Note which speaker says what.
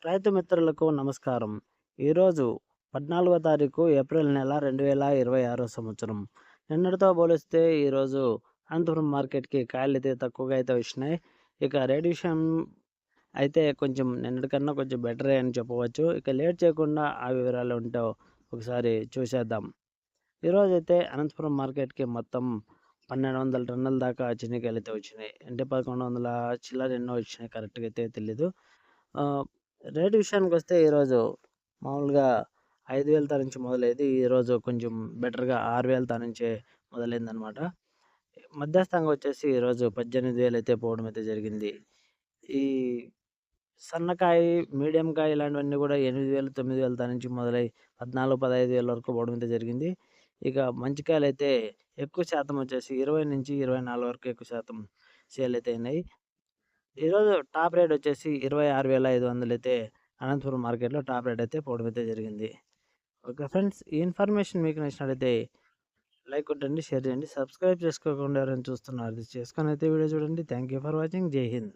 Speaker 1: రైతు మిత్రులకు నమస్కారం. ఈరోజు 14వ తారీఖు ఏప్రిల్ నెల 2026 సంవత్సరం. నిన్నటితో పోలిస్తే ఈరోజు అనంతపురం మార్కెట్‌కి కాయలైతే తక్కువగా అయితే వచ్చినాయి. ఇక రేట్ విషయం అయితే కొంచెం నిన్నటి కన్నా కొంచెం బెటరే అని చెప్పవచ్చు. ఇక లేట్ చేయకుండా ఆ వివరాలు ఏంటో ఒకసారి చూసేద్దాం. ఈరోజైతే అనంతపురం మార్కెట్‌కి మొత్తం 1200 టన్నుల దాకా చెనిక్కాయలైతే వచ్చినాయి. అంటే 1100 చిల్లర ఎన్నో వచ్చినాయి కరెక్ట్‌గా అయితే తెలీదు. ఆహ్, రేట్ విషయానికొస్తే ఈరోజు మామూలుగా 5,000 తా నుంచి మొదలైంది. ఈరోజు కొంచెం బెటర్‌గా 6,000 తా నుంచే మొదలైందనమాట. మధ్యస్థంగా వచ్చేసి ఈరోజు 18,000 అయితే పోవడం అయితే జరిగింది. ఈ సన్నకాయ, మీడియం కాయ ఇలాంటివన్నీ కూడా 8,000, 9,000 దా నుంచి మొదలై 14, 15,000 వరకు పోవడం అయితే జరిగింది. ఇక మంచి కాయలైతే ఎక్కువ శాతం వచ్చేసి 20-24 వరకు ఎక్కువ శాతం సేల్ అయితే అయినాయి. ఈరోజు టాప్ రేట్ వచ్చేసి 26,500 అయితే అనంతపురం మార్కెట్‌లో టాప్ రేట్ అయితే పోవడం అయితే జరిగింది. Okay friends. ఈ ఇన్ఫర్మేషన్ మీకు నచ్చినట్లయితే లైక్ కొట్టండి, షేర్ చేయండి. సబ్స్క్రైబ్ చేసుకోకుండా ఎవరైనా చూస్తున్నారు చేసుకొని అయితే వీడియో చూడండి. Thank you for watching. జై హింద్.